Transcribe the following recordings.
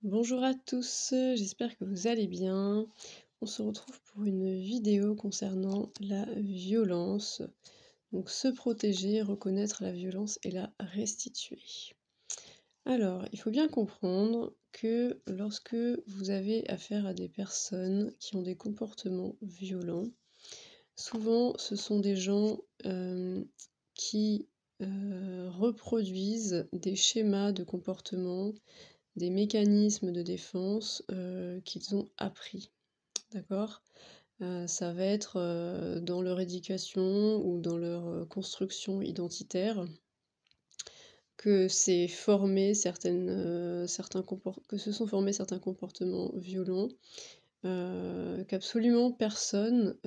Bonjour à tous, j'espère que vous allez bien. On se retrouve pour une vidéo concernant la violence. Donc se protéger, reconnaître la violence et la restituer. Alors, il faut bien comprendre que lorsque vous avez affaire à des personnes qui ont des comportements violents, souvent ce sont des gens qui reproduisent des schémas de comportement, des mécanismes de défense, qu'ils ont appris, d'accord? Ça va être, dans leur éducation ou dans leur, construction identitaire que c'est formé que se sont formés certains comportements violents, qu'absolument personne,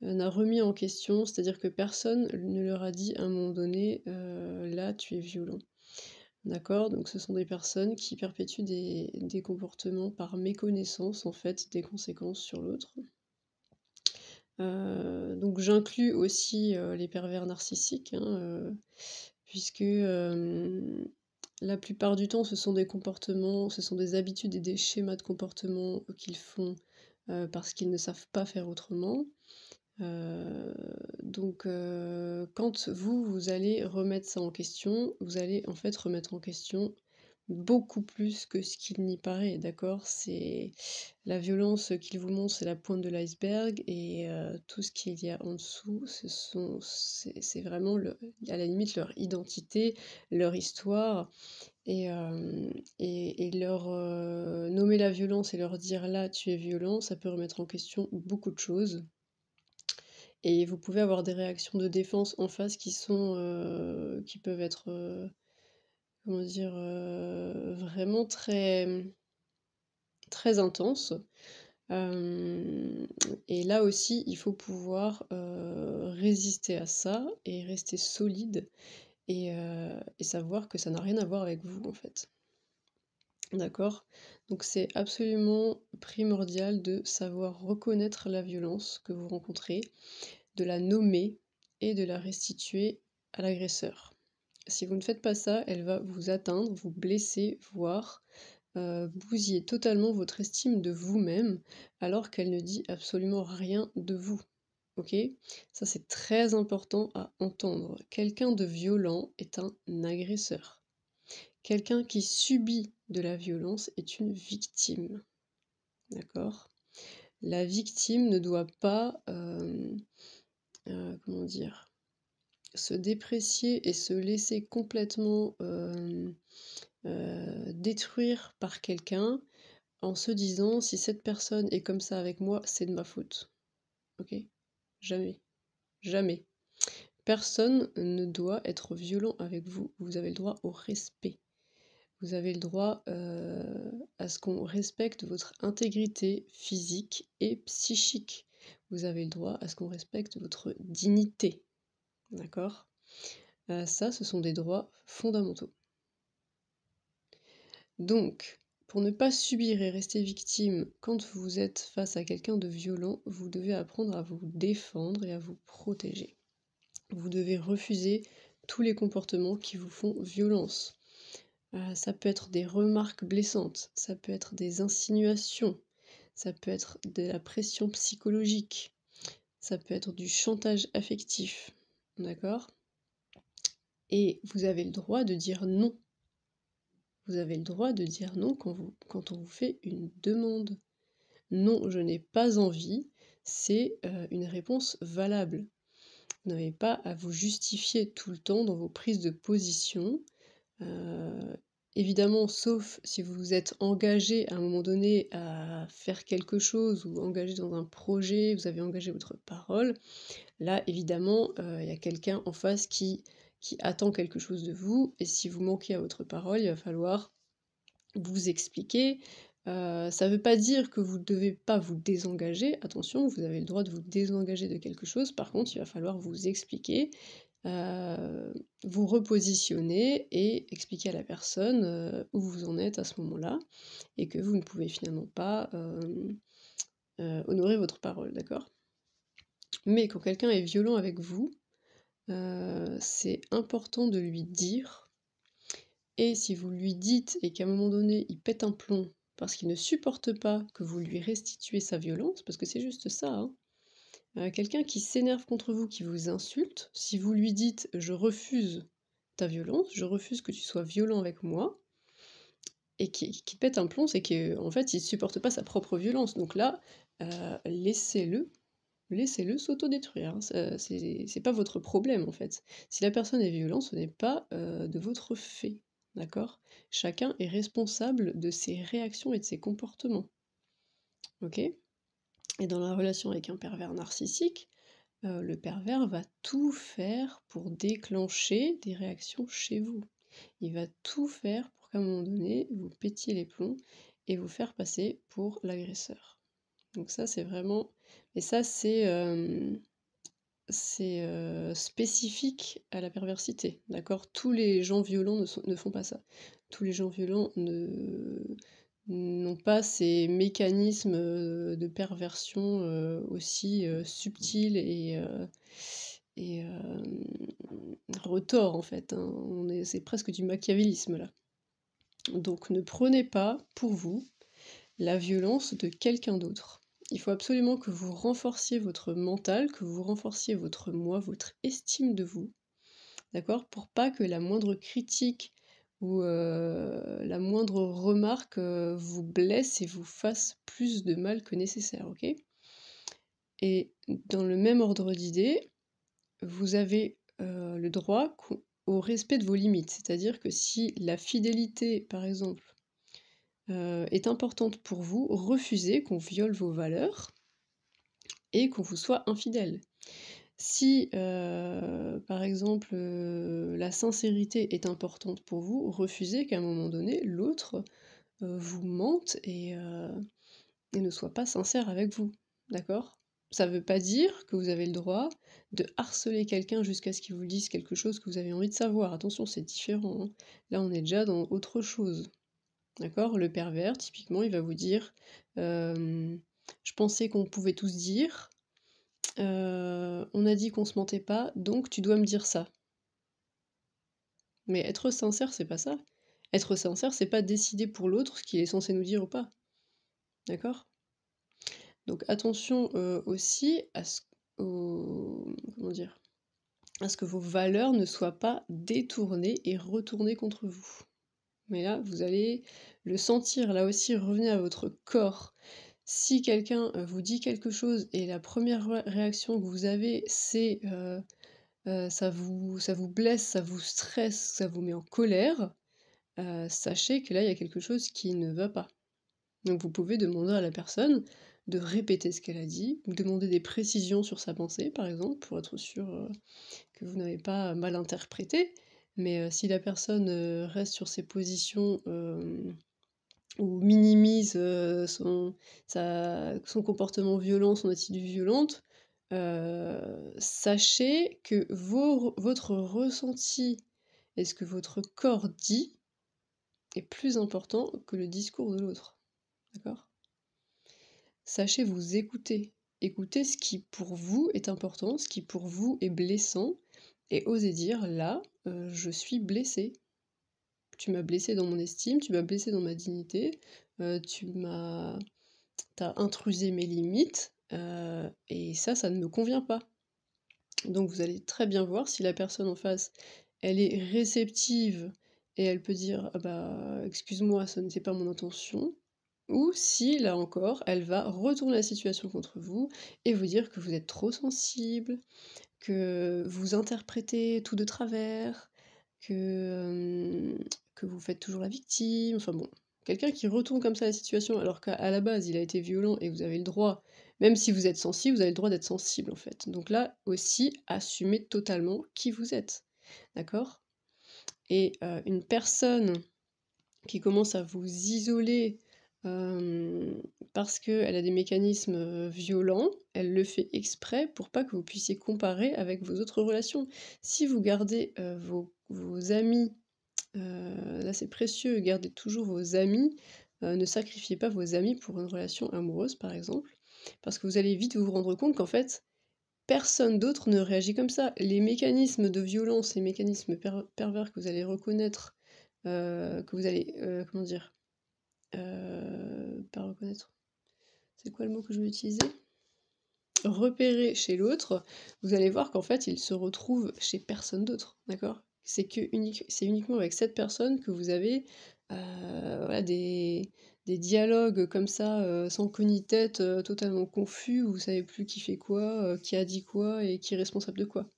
n'a remis en question. C'est-à-dire que personne ne leur a dit à un moment donné: «Là, tu es violent». D'accord? Donc ce sont des personnes qui perpétuent des comportements par méconnaissance, en fait, des conséquences sur l'autre. Donc j'inclus aussi, les pervers narcissiques, hein, puisque, la plupart du temps, ce sont des habitudes et des schémas de comportement qu'ils font, parce qu'ils ne savent pas faire autrement. Heu, quand vous allez remettre ça en question, vous allez, en fait, remettre en question beaucoup plus que ce qu'il n'y paraît, d'accord? C'est la violence qu'ils vous montrent, c'est la pointe de l'iceberg et tout ce qu'il y a en dessous, c'est vraiment à la limite leur identité, leur histoire et leur, nommer la violence et leur dire: «Là, tu es violent», ça peut remettre en question beaucoup de choses et vous pouvez avoir des réactions de défense en face qui peuvent être, comment dire? Vraiment très intenses. Hem et là aussi, il faut pouvoir, résister à ça et rester solide et savoir que ça n'a rien à voir avec vous, en fait. D'accord? Donc c'est absolument primordial de savoir reconnaître la violence que vous rencontrez, de la nommer et de la restituer à l'agresseur. Si vous ne faites pas ça, elle va vous atteindre, vous blesser, voire, bousiller totalement votre estime de vous-même, alors qu'elle ne dit absolument rien de vous, OK? Ça, c'est très important à entendre. Quelqu'un de violent est un agresseur. Quelqu'un qui subit de la violence est une victime, d'accord? La victime ne doit pas, comment dire? Se déprécier et se laisser complètement, détruire par quelqu'un en se disant: «Si cette personne est comme ça avec moi, c'est de ma faute». OK? Jamais, jamais. Personne ne doit être violent avec vous. Vous avez le droit au respect. Vous avez le droit, à ce qu'on respecte votre intégrité physique et psychique. Vous avez le droit à ce qu'on respecte votre dignité, d'accord? Ça, ce sont des droits fondamentaux. Donc, pour ne pas subir et rester victime quand vous êtes face à quelqu'un de violent, vous devez apprendre à vous défendre et à vous protéger. Vous devez refuser tous les comportements qui vous font violence. Ça peut être des remarques blessantes, ça peut être des insinuations, ça peut être de la pression psychologique, ça peut être du chantage affectif, d'accord? Et vous avez le droit de dire non. Vous avez le droit de dire non quand on vous fait une demande. «Non, je n'ai pas envie», c'est, une réponse valable. Vous n'avez pas à vous justifier tout le temps dans vos prises de position, évidemment, sauf si vous vous êtes engagé à un moment donné à faire quelque chose ou engagé dans un projet, vous avez engagé votre parole. Là, évidemment, il y a quelqu'un en face qui attend quelque chose de vous et si vous manquez à votre parole, il va falloir vous expliquer. Ça ne veut pas dire que vous ne devez pas vous désengager, attention, vous avez le droit de vous désengager de quelque chose, par contre, il va falloir vous expliquer, vous repositionner et expliquer à la personne, où vous en êtes à ce moment-là et que vous ne pouvez finalement pas, honorer votre parole, d'accord? Mais quand quelqu'un est violent avec vous, c'est important de lui dire et si vous lui dites et qu'à un moment donné, il pète un plomb parce qu'il ne supporte pas que vous lui restituiez sa violence, parce que c'est juste ça, hein. Quelqu'un qui s'énerve contre vous, qui vous insulte, si vous lui dites: «Je refuse ta violence, je refuse que tu sois violent avec moi», et qui pète un plomb, c'est qu'en fait, il supporte pas sa propre violence. Donc là, laissez-le s'autodétruire, hein. Ça c'est pas votre problème, en fait. Si la personne est violente, ce n'est pas, de votre fait, d'accord? Chacun est responsable de ses réactions et de ses comportements, OK? Et dans la relation avec un pervers narcissique, le pervers va tout faire pour déclencher des réactions chez vous. Il va tout faire pour qu'à un moment donné, vous pétiez les plombs et vous faire passer pour l'agresseur. Donc ça, c'est vraiment et ça, spécifique à la perversité, d'accord? Tous les gens violents ne font pas ça. Tous les gens violents n'ont pas ces mécanismes, de perversion, aussi, subtils et retors, en fait, hein. C'est presque du machiavélisme, là. Donc ne prenez pas, pour vous, la violence de quelqu'un d'autre. Il faut absolument que vous renforciez votre mental, que vous renforciez votre moi, votre estime de vous, d'accord? Pour pas que la moindre critique ou la moindre remarque, vous blesse et vous fasse plus de mal que nécessaire, OK? Et dans le même ordre d'idées, vous avez, le droit au respect de vos limites. C'est-à-dire que si la fidélité, par exemple, est importante pour vous, refusez qu'on viole vos valeurs et qu'on vous soit infidèle. Si, par exemple, la sincérité est importante pour vous, refusez qu'à un moment donné, l'autre, vous mente et ne soit pas sincère avec vous, d'accord? Ça veut pas dire que vous avez le droit de harceler quelqu'un jusqu'à ce qu'il vous dise quelque chose que vous avez envie de savoir. Attention, c'est différent, hein. Là, on est déjà dans autre chose. D'accord? Le pervers, typiquement, il va vous dire, «Je pensais qu'on pouvait tout se dire, on a dit qu'on se mentait pas, donc tu dois me dire ça». Mais être sincère, c'est pas ça. Être sincère, c'est pas décider pour l'autre ce qu'il est censé nous dire ou pas. D'accord? Donc attention, aussi à ce comment dire? À ce que vos valeurs ne soient pas détournées et retournées contre vous. Mais là, vous allez le sentir, là aussi, revenez à votre corps. Si quelqu'un, vous dit quelque chose et la première réaction que vous avez, c'est, ça vous blesse, ça vous stresse, ça vous met en colère, sachez que là, il y a quelque chose qui ne va pas. Donc vous pouvez demander à la personne de répéter ce qu'elle a dit, ou demander des précisions sur sa pensée, par exemple, pour être sûr, que vous n'avez pas mal interprété. Mais, si la personne, reste sur ses positions, ou minimise, son comportement violent, son attitude violente, sachez que votre ressenti et ce que votre corps dit est plus important que le discours de l'autre, d'accord? Sachez vous écouter. Écoutez ce qui pour vous est important, ce qui pour vous est blessant et osez dire: «Là, je suis blessé. Tu m'as blessé dans mon estime, tu m'as blessé dans ma dignité, tu as intrusé mes limites, et ça ne me convient pas». Donc vous allez très bien voir si la personne en face, elle est réceptive et elle peut dire: «Ah bah, excuse-moi, ce n'était pas mon intention», ou si, là encore, elle va retourner la situation contre vous et vous dire que vous êtes trop sensible, que vous interprétez tout de travers, que vous faites toujours la victime, enfin bon. Quelqu'un qui retourne comme ça la situation alors qu'à la base il a été violent et vous avez le droit, même si vous êtes sensible, vous avez le droit d'être sensible en fait. Donc là aussi, assumez totalement qui vous êtes, d'accord? Et une personne qui commence à vous isoler, parce qu'elle a des mécanismes, violents, elle le fait exprès pour pas que vous puissiez comparer avec vos autres relations. Si vous gardez, vos amis, là c'est précieux, gardez toujours vos amis, ne sacrifiez pas vos amis pour une relation amoureuse par exemple, parce que vous allez vite vous rendre compte qu'en fait, personne d'autre ne réagit comme ça. Les mécanismes de violence, les mécanismes pervers que vous allez reconnaître, que vous allez, comment dire? Pas reconnaître, c'est quoi le mot que je veux utiliser? Repérer chez l'autre, vous allez voir qu'en fait, il se retrouve chez personne d'autre, d'accord? C'est uniquement avec cette personne que vous avez, voilà des dialogues comme ça, sans queue ni tête, totalement confus, où vous savez plus qui fait quoi, qui a dit quoi et qui est responsable de quoi,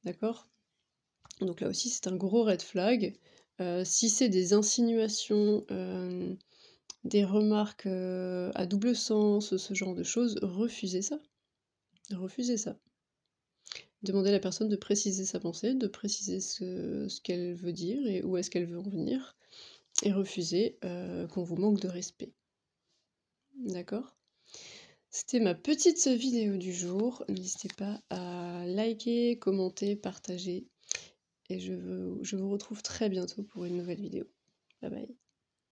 d'accord? Donc là aussi, c'est un gros red flag. Si c'est des insinuations, des remarques, à double sens, ce genre de choses, refusez ça, refusez ça. Demandez à la personne de préciser sa pensée, de préciser ce qu'elle veut dire et où est-ce qu'elle veut en venir et refusez, qu'on vous manque de respect. D'accord? C'était ma petite vidéo du jour. N'hésitez pas à liker, commenter, partager et je vous retrouve très bientôt pour une nouvelle vidéo.